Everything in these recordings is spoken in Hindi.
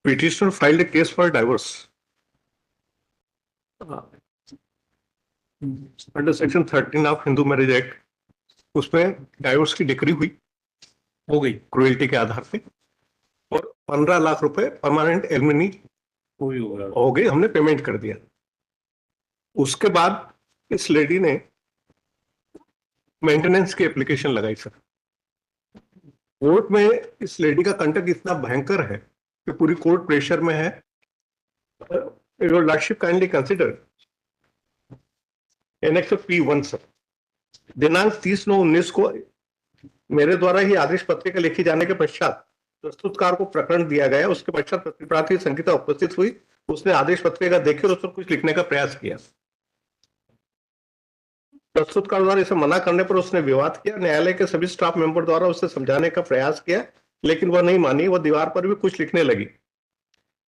Petitioner filed a case for divorce under section 13 of Hindu marriage act. उसमें डाइवोर्स की डिक्री हुई, हो गई क्रुएल्टी के आधार पे, और 15 लाख रुपए परमानेंट एलिमनी हो गई, हमने पेमेंट कर दिया। उसके बाद इस लेडी ने मेंटेनेंस की एप्लीकेशन लगाई सर। कोर्ट में इस लेडी का कंडक्ट इतना भयंकर है कि पूरी कोर्ट प्रेशर में है। Your lordship kindly consider annex P1 sir, दिनांक 30/9/19 को मेरे द्वारा ही आदेश पत्रिका लिखी जाने के पश्चात प्रस्तुतकार को प्रकरण दिया गया। उसके पश्चात प्रतिप्रार्थी संगीता उपस्थित हुई। उसने आदेश पत्रिका देखी और उस पर कुछ लिखने का प्रयास किया। प्रस्तुतकार द्वारा इसे मना करने पर उसने विवाद किया। न्यायालय के सभी स्टाफ मेंबर द्वारा उसे समझाने का प्रयास किया, लेकिन वह नहीं मानी। वह दीवार पर भी कुछ लिखने लगी।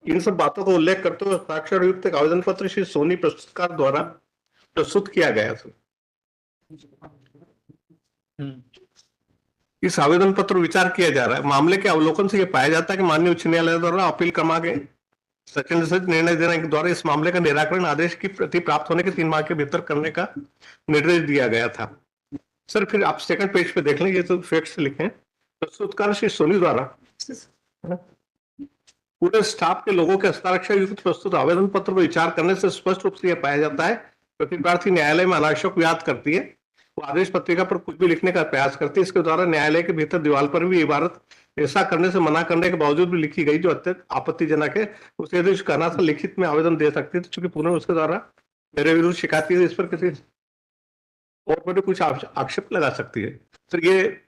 इन सब बातों का उल्लेख करते हुए हस्ताक्षर युक्त एक आवेदन पत्र श्री सोनी प्रस्तुतकार द्वारा प्रस्तुत किया गया था। इस आवेदन पत्र विचार किया जा रहा है। मामले के अवलोकन से यह पाया जाता है कि माननीय उच्च न्यायालय द्वारा अपील क्रमांक सचिन से निर्णय देने के द्वारा इस मामले का निराकरण आदेश की प्रति प्राप्त होने के 3 माह के भीतर करने का निर्देश दिया गया था। सर फिर आप सेकंड पेज पे देख लें, ये तो फैक्ट्स लिखे हैं। प्रस्तुतकार श्री सोनी द्वारा पूरे स्टाफ के लोगों के हस्ताक्षर युक्त प्रस्तुत आवेदन पत्र पर विचार करने से स्पष्ट रूप से यह पाया जाता है प्रतिप्रार्थी न्यायालय में अनावश्यक विवाद करती है। वो आदेश पत्रिका पर कुछ भी लिखने का प्रयास करती है। इसके द्वारा न्यायालय के भीतर दीवार पर भी इबारत ऐसा करने से मना करने के बावजूद भी लिखी गई जो अत्यंत आपत्तिजनक है। उसे यदि करना था लिखित में आवेदन दे सकती है, चूंकि पुनः उसके द्वारा मेरे विरुद्ध शिकायत की, इस पर किसी और पर कुछ आक्षेप लगा सकती है। सर ये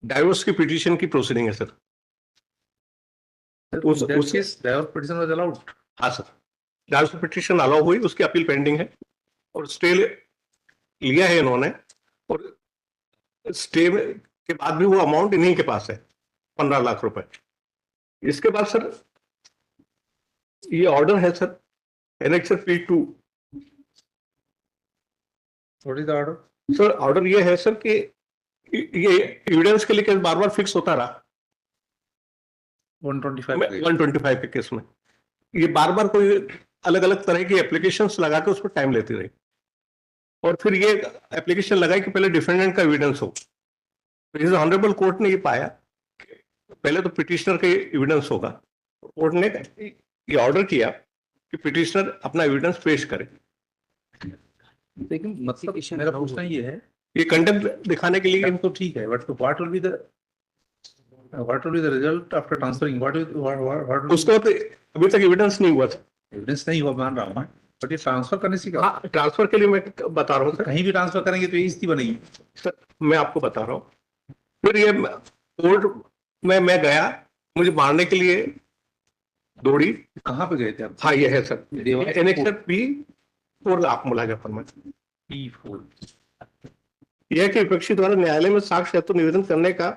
डाइवोर्स की पिटीशन की प्रोसीडिंग है सर। हाँ सर, डाइवोर्स पिटीशन अलाउ हुई, उसकी अपील पेंडिंग है और स्टे लिया है इन्होंने, और स्टे के बाद भी वो अमाउंट इन्हीं के पास है 15 लाख रुपए। इसके बाद सर ये ऑर्डर है sir annex P2। What is the order? Sir order ये है सर कि ये एविडेंस के लिए केस बार बार फिक्स होता रहा 125 के केस में। ये बार बार कोई अलग अलग तरह की एप्लीकेशंस लगा के उस पर टाइम लेती रही, और फिर ये एप्लीकेशन लगाई कि पहले डिफेंडेंट का एविडेंस हो। इस ऑनरेबल कोर्ट ने ये पाया पहले तो पिटिशनर का एविडेंस होगा। कोर्ट ने ये ऑर्डर किया कि पिटिशनर अपना एविडेंस पेश करे। लेकिन मतलब मेरा पूछना ये है, ये कंटेंट दिखाने के लिए तो ठीक है, but what will be the result after transferring? What उसको तो अभी तक एविडेंस नहीं हुआ था। एविडेंस नहीं हुआ, मान रहा हूं मैं, बट ये ट्रांसफर करने से क्या? हाँ, ट्रांसफर के लिए मैं बता रहा हूँ सर। कहीं भी ट्रांसफर करेंगे तो ये स्थिति बनेगी सर, मैं आपको बता रहा हूँ। फिर ये कोर्ट में मैं गया, मुझे मारने के लिए दौड़ी। कहाँ पे गए थे आप? हाँ ये है सर एनेक्स P4 आप मुलाजा फरमाएं। P4 यह कि विपक्षी द्वारा न्यायालय में साक्ष्य हेतु निवेदन करने का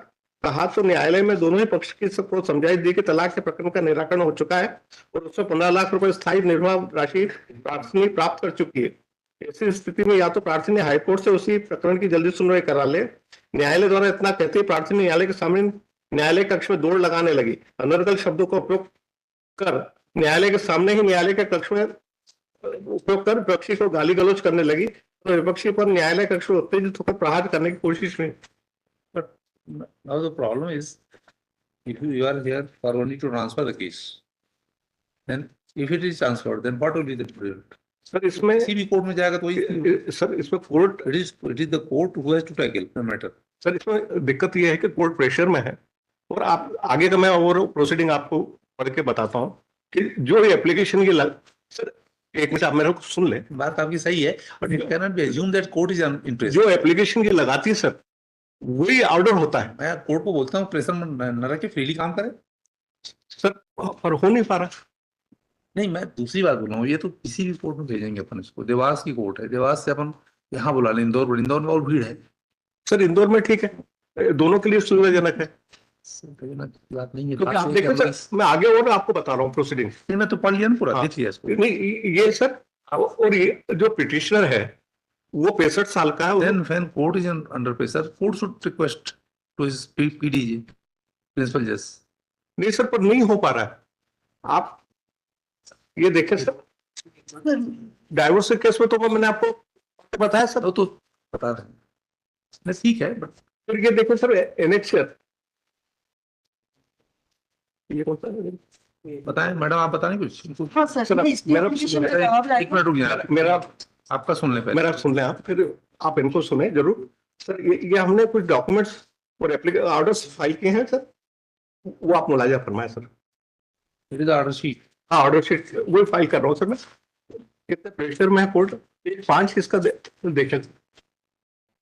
कहा तो न्यायालय में दोनों ही पक्ष की सबको समझाइश दी कि तलाक के प्रकरण का निराकरण हो चुका है और उसमें 15 लाख रुपए स्थायी निर्वाह राशि प्रार्थनी प्राप्त कर चुकी है। ऐसी स्थिति में या तो प्रार्थी ने हाईकोर्ट से उसी प्रकरण की जल्दी सुनवाई करा ले। न्यायालय द्वारा इतना कहते ही प्रार्थी न्यायालय के सामने न्यायालय कक्ष में दौड़ लगाने लगी। अनर्गल शब्दों का उपयोग कर न्यायालय के सामने ही न्यायालय के कक्ष में उपयोग कर विपक्षी को गाली गलौज करने लगी और विपक्षी पर न्यायालय कक्ष में उत्तेजित होकर प्रहार करने की कोशिश हुई। Now the problem is, if you are here for only to transfer the case, then if it is transferred, then what will be the result? Sir इसमें किसी भी कोर्ट में जाएगा तो वही सर इसमें court it is the court who has to tackle the matter. Sir इसमें दिक्कत यह है कि कोर्ट प्रेशर में है और आप आगे का मैं और प्रोसीडिंग आपको पढ़ के बताता हूँ कि जो एप्लीकेशन की सर एक मिनट आप मेरे को सुन ले। बात आपकी सही है, but you cannot be assume that court is impressed. जो एप्लीकेशन की लगाती है सर वही ऑर्डर होता है। मैं कोर्ट को बोलता हूँ प्रेशर में न रखे, फ्रीली काम करे सर, पर हो नहीं पा रहा। नहीं, मैं दूसरी बात बोल रहा हूँ, ये तो किसी भी कोर्ट में भेजेंगे अपन इसको। देवास की कोर्ट है, देवास से अपन यहाँ बुला लें इंदौर में और भीड़ है। सर इंदौर में ठीक है, दोनों के लिए सुविधाजनक है। बात नहीं है, क्योंकि आप देखो सर मैं आगे और आपको बता रहा हूँ प्रोसीडिंग। मैं तो पढ़ लिया ना पूरा, देख लिया इसको। नहीं ये सर, और ये जो पिटिशनर है वो 65 साल का है। Then when court is under pressure, court should request to his PDG, principal judge. नहीं सर, पर नहीं हो पा रहा है। आप ये देखें सर, डाइवोर्स के केस में तो मैंने आपको बताया सर। वो तो बता रहे हैं, नहीं, ठीक है, बट फिर ये देखें सर, एनेक्सर, ये कौन सा है? बताएं मैडम, आप बताने कुछ। हाँ सर, सर, मैं इसकी मेरा- application का जवाब एक मिनट रुक जाए, मेरा आपका सुन ले पहले। मेरा सुन लें आप, फिर आप इनको सुने जरूर। सर ये हमने कुछ डॉक्यूमेंट्स और एप्लीकेशन ऑर्डर्स फाइल किए हैं सर, वो आप मुलाजा फरमाए sir. It is order sheet. हाँ, ऑर्डर शीट वही फाइल कर रहा हूँ सर मैं। कितने प्रेशर में है कोर्ट, पेज 5 इसका देखें,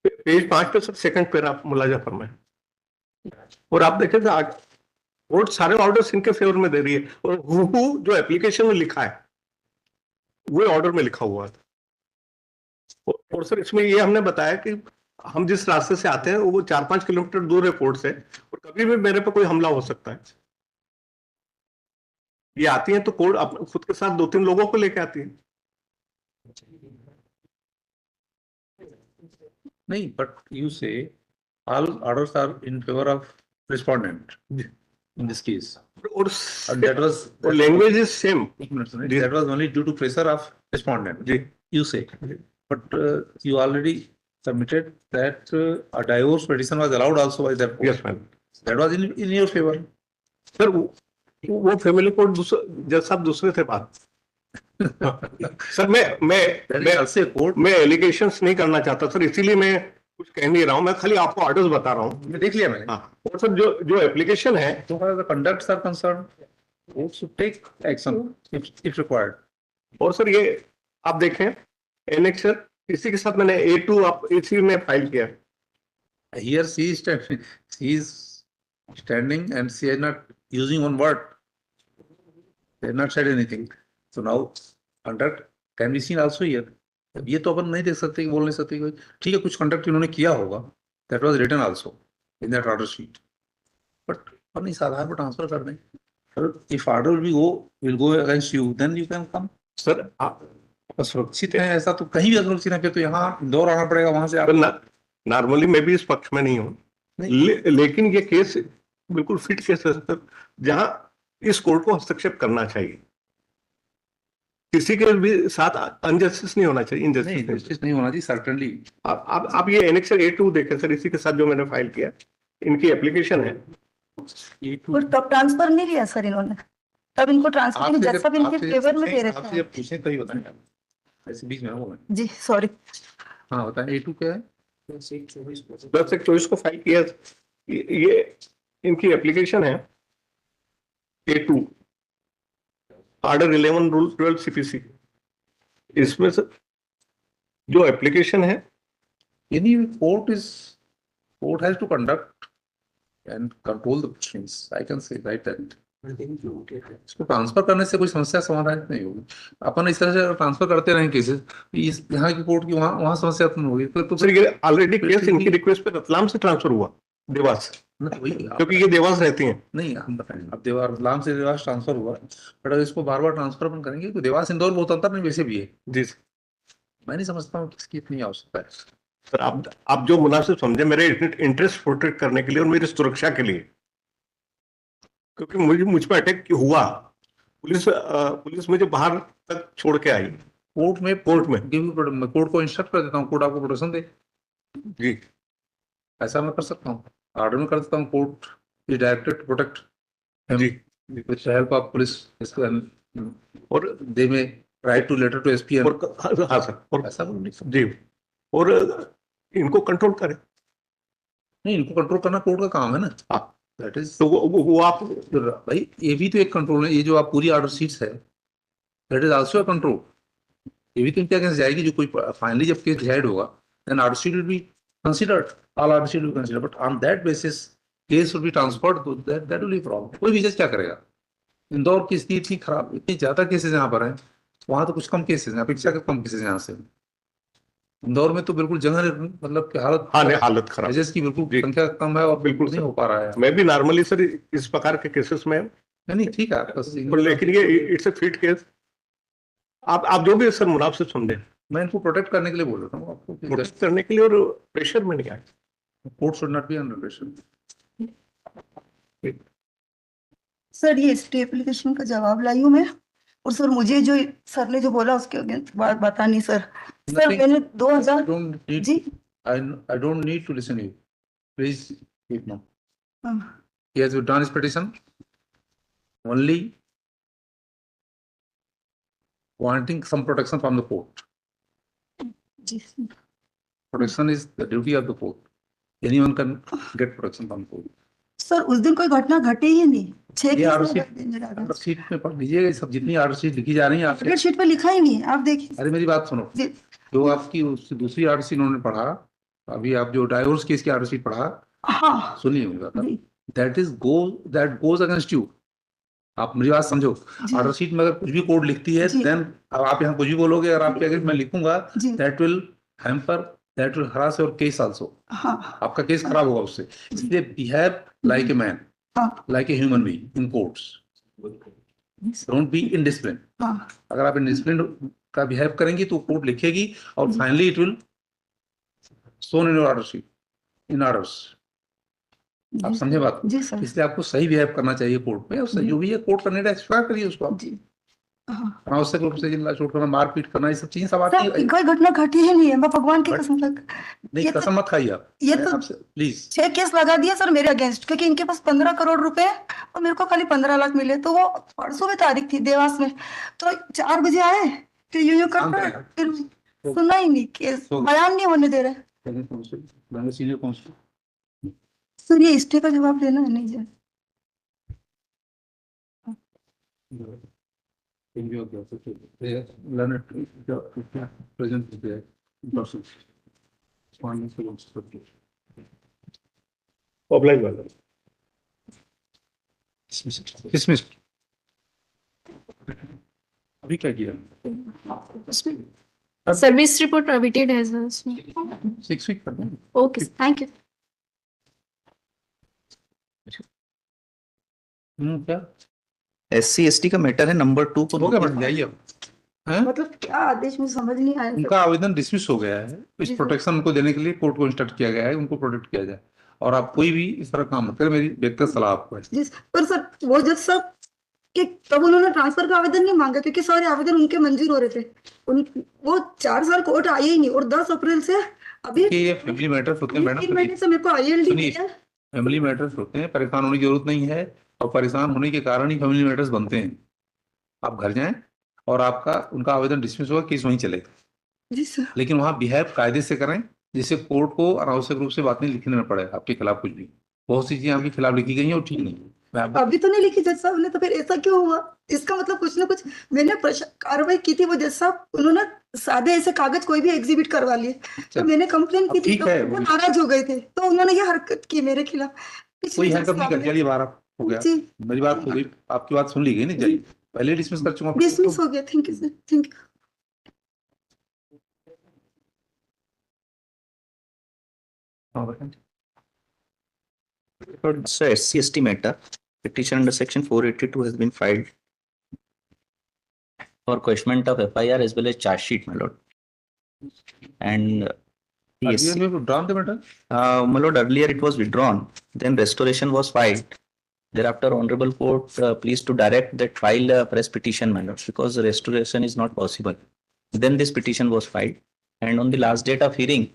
पेज 5 पे सर सेकंड पेज आप मुलाजा फरमाए। और आप देखें सर, कोर्ट सारे ऑर्डर्स इनके फेवर में दे रही है, और वो जो एप्लीकेशन में लिखा है वो ऑर्डर में लिखा हुआ है। और सर इसमें ये हमने बताया कि हम जिस रास्ते से आते हैं वो 4-5 किलोमीटर दूर है कोर्ट से, और कभी भी मेरे पे कोई हमला हो सकता है। ये आती हैं तो कोर्ट अपने खुद के साथ 2-3 लोगों को लेके आती है। नहीं, but you say all orders are in favour of respondent in this case, और and that was language is same. एक मिनट सुनिए, जी। that was only due to pressure of respondent, जी you say, जी। but you already submitted that a divorce petition was allowed also by that court. Yes ma'am. That was in your favor. Sir वो फैमिली कोर्ट जज साहब दूसरे थे बात। Sir That is also a court. मैं एलिगेशंस नहीं करना चाहता सर, इसीलिए मैं कुछ कह नहीं रहा हूं, मैं खाली आपको ऑर्डर्स बता रहा हूं। मैं देख लिया मैंने। हाँ, और सर जो एप्लीकेशन है, So far as the conducts are concerned, court should take action if required. और सर ये आप देखें एनेक्सर, इसी के साथ मैंने A2 आप इसी में फाइल किया। Here she is standing and she is not using one word. They have not said anything. So now conduct can be seen also here. अब ये तो अपन नहीं देख सकते, बोल नहीं सकते कोई, ठीक है, कुछ कंडक्ट इन्होंने किया होगा, that was written also in that order sheet. But अपन इस आधार पर ट्रांसफर कर दें। If order will go against you, then you can come. Sir आप सुरक्षित है ऐसा तो कहीं भी असुरक्षित है, फिर तो यहाँ इंदौर आना पड़ेगा, वहां से आप नॉर्मली मैं भी इस पक्ष में नहीं हूँ, लेकिन ये केस बिल्कुल फिट केस है सर, जहां इस कोर्ट को हस्तक्षेप करना चाहिए। किसी के भी साथ अनजस्टिस नहीं होना चाहिए, नहीं, इनजस्टिस justice नहीं होना चाहिए, certainly. आप ये एनेक्सर A2 देखें सर, इसी के साथ जो मैंने फाइल किया, इनकी एप्लीकेशन है। और तब ट्रांसफर नहीं लिया सर इन्होंने, तब इनको ट्रांसफर जज साहब इनके फेवर में दे रहे आपसे थे। जब पूछे तभी बताएं, ऐसे बीच में बोलें। जी सॉरी। हाँ बताएं, A2 क्या है? 10/1/24 को फाइल किया, ये इनकी एप्लीकेशन है A2, ऑर्डर 11 रूल 12 CPC। इसमें से जो एप्लीकेशन है, Any court has to conduct and control the proceedings. I can say right that. इसको ट्रांसफर करने से कोई समस्या समाधान नहीं होगी। अपन इस तरह से ट्रांसफर करते रहें केसेस, इस यहाँ की कोर्ट की वहाँ समस्या तो होगी, तो सर ये ऑलरेडी केस इनकी रिक्वेस्ट पे रतलाम से ट्रांसफर हुआ देवास, वही क्योंकि ये देवास रहती हैं। नहीं, हम बताएं, अब रतलाम से देवास ट्रांसफर हुआ, बट अगर इसको बार बार ट्रांसफर अपन करेंगे तो देवास इंदौर बहुत अंतर नहीं वैसे भी है। जी मैं नहीं समझता हूँ किसकी इतनी आवश्यकता है। सर, आप जो मुनासिब समझे मेरे इंटरेस्ट प्रोटेक्ट करने के लिए और मेरी सुरक्षा के लिए, क्योंकि मुझ पर अटैक हुआ, पुलिस मुझे बाहर तक छोड़ के आई कोर्ट में मैं कोर्ट को इंस्ट्रक्ट कर देता हूँ, कोर्ट आपको प्रोटेक्शन दे। जी ऐसा मैं कर सकता हूँ, ऑर्डर में कर देता हूँ, court is directed to protect जी विद हेल्प ऑफ पुलिस, और they may write to letter to SP. हाँ सर, और ऐसा बोल नहीं सकते। जी, और इनको कंट्रोल करें। नहीं, इनको कंट्रोल करना कोर्ट का काम है ना। हाँ, दैट इज तो वो आप भाई, ये भी तो एक कंट्रोल है। ये जो आप पूरी ऑर्डर शीट्स है, that is also a control. ये भी तो इनके अगेंस्ट जाएगी, जो कोई फाइनली जब केस डिसाइड होगा, then order sheet will be considered, all order sheet will consider, but on that basis case will be transferred, तो दैट विल बी प्रॉब्लम। कोई भी जज क्या करेगा? इंदौर की स्थिति इतनी खराब, इतनी ज्यादा केसेस यहाँ पर हैं, वहां तो कुछ कम केसेस हैं, अपेक्षा के कम केसेस यहाँ से। इंदौर में तो बिल्कुल जगह, मतलब कि हालत खराब, जजेस की बिल्कुल संख्या कम है और बिल्कुल नहीं हो पा रहा है। मैं भी नॉर्मली सर इस प्रकार के केसेस में, नहीं ठीक है, पर लेकिन ये इट्स अ फिट केस। आप जो भी सर मुनासिब समझे, मैं इनको प्रोटेक्ट करने के लिए बोल रहा हूँ आपको, प्रोटेक्ट करने के लिए, और प्रेशर में नहीं आए। Court should not be under pressure. Sir ये स्टे एप्लीकेशन का जवाब लाई हूँ मैं, और सर मुझे जो सर ने जो बोला उसके अगेंस्ट बात बतानी सर। Sir Nothing. मैंने I 2000 don't need. जी I don't need to listen to you. Please keep now. हाँ, He has withdrawn his petition. Only wanting some protection from the court. जी Protection is the duty of the court. Anyone can get protection from the court. Sir उस दिन कोई घटना घटी ही नहीं। 6 ये केस आरसी लगा दिए मेरे आगे। शीट में पढ़ लीजिएगा, ये सब जितनी आरसी लिखी जा रही है आपके। टारगेट शीट पे लिखा ही नहीं है, आप देखिए। अरे मेरी बात सुनो, जी जो आपकी दूसरी आरसी इन्होंने पढ़ा, अभी आप जो डाइवोर्स केस की आरसी पढ़ा, हाँ सुनिए मेरी बात, जी that goes against you. आप मेरी बात समझो, जी ऑर्डर शीट में अगर कुछ भी कोड लिखती है, जी। देन आप यहाँ कुछ भी बोलोगे, अगर आपके अगेंस्ट मैं लिखूंगा, जी that will harass your case also. हाँ आपका केस खराब होगा उससे। इसलिए बिहेव लाइक ए मैन, हाँ like a human being in courts. Don't be indiscipline. हाँ अगर आप इनडिसिप्लिन का बिहेव करेंगी तो कोर्ट लिखेगी और finally it will shown in your order sheet, in orders. आप जी समझे बात को? जी सर इसलिए आपको सही बिहेव करना चाहिए कोर्ट में, और जो भी है कोर्ट का निर्णय एक्सप्लोर करिए उसको आप। जी हाँ। अनावश्यक रूप से जिला चोट करना, मारपीट करना, ये सब चीजें सब आती सर है। कोई घटना घटी ही नहीं है, मैं भगवान की बट- कसम लग नहीं ये तो- कसम मत खाइए आप, ये मैं तो- आपसे प्लीज। 6 केस लगा दिए सर मेरे अगेंस्ट, क्योंकि इनके पास 15 करोड़ रुपए है और मेरे को खाली 15 लाख मिले। तो वो परसों में तारीख थी देवास में, तो 4 बजे आए, फिर यूं शांत कर रहे। फिर सुना ही नहीं, केस तो- बयान नहीं होने दे रहे। सीनियर काउंसिल सर ये स्टे का जवाब देना है नहीं जी। ऑफलाइन वाला डिसमिस्ड। अभी क्या किया? सर्विस रिपोर्ट अवेटेड है सर उसमें। 6 वीक कर देंगे। Okay thank you. क्या SC/ST का मैटर है, नंबर 2 को हो गया? notify- मैडम जाइए अब। हैं? मतलब क्या आदेश मुझे समझ नहीं आया सर। उनका आवेदन डिसमिस हो गया है। इस जी सर। प्रोटेक्शन उनको देने के लिए कोर्ट को इंस्ट्रक्ट किया गया है, उनको प्रोटेक्ट किया जाए। और आप कोई भी इस तरह काम मत करें, मेरी व्यक्तिगत सलाह आपको है। जी पर सर वो जज साहब कि तब उन्होंने ट्रांसफर का आवेदन नहीं मांगा, क्योंकि सारे आवेदन उनके मंजूर हो रहे थे। वो 4 साल कोर्ट आई ही नहीं, और 10 अप्रैल से अभी कि ये फैमिली मैटर्स होते हैं 3 मैडम, महीने से मेरे को ILD सुनिए। दिया। फैमिली मैटर्स होते हैं, परेशान होने की जरूरत नहीं है, और परेशान होने के कारण ही फैमिली मैटर्स बनते हैं। आप घर जाएं और आपका उनका आवेदन डिसमिस होगा, केस वहीं चलेगा। जी सर लेकिन वहां बिहेव कायदे से करें, जिससे कोर्ट को अनावश्यक रूप से बात नहीं लिखने में पड़े आपके खिलाफ कुछ भी। बहुत सी चीजें आपके खिलाफ लिखी गई हैं और ठीक नहीं है। मैं आपको अभी तो नहीं लिखी जज साहब ने, तो फिर ऐसा क्यों हुआ? इसका मतलब कुछ ना कुछ मैंने कार्रवाई की थी, वो जज साहब उन्होंने सादे ऐसे कागज कोई भी एग्जिबिट करवा लिए, तो मैंने कंप्लेन की अब थी, ठीक तो है, वो नाराज हो गए थे, तो उन्होंने ये हरकत की मेरे खिलाफ। पिछले कोई जज हैंकअप नहीं साहब कर, ने- चलिए बाहर आप हो गया। जी मेरी बात हो गई, आपकी बात सुन ली गई नहीं, जाइए। पहले डिसमिस कर चुका। डिसमिस हो गया। Thank you sir, thank you. So SC/ST matter, petition under section 482 has been filed for quashment of FIR as well as charge sheet, my lord. And the SC, ड्राम दे बेटा। my lord, earlier it was withdrawn, then restoration was filed. Thereafter, honorable court pleased to direct that file a press petition, my lord, because the restoration is not possible. Then this petition was filed, and on the last date of hearing,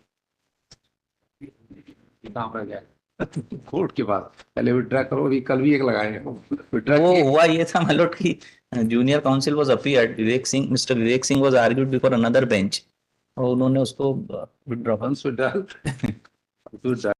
काम रह गया कोर्ट के बाद। पहले विड्रा करो, अभी कल भी एक लगाए हैं विड्रा वो किए। हुआ ये था my lord कि junior council was appeared, mister Vivek Singh was argued before another bench, और उन्होंने उसको withdraw Once withdrawn,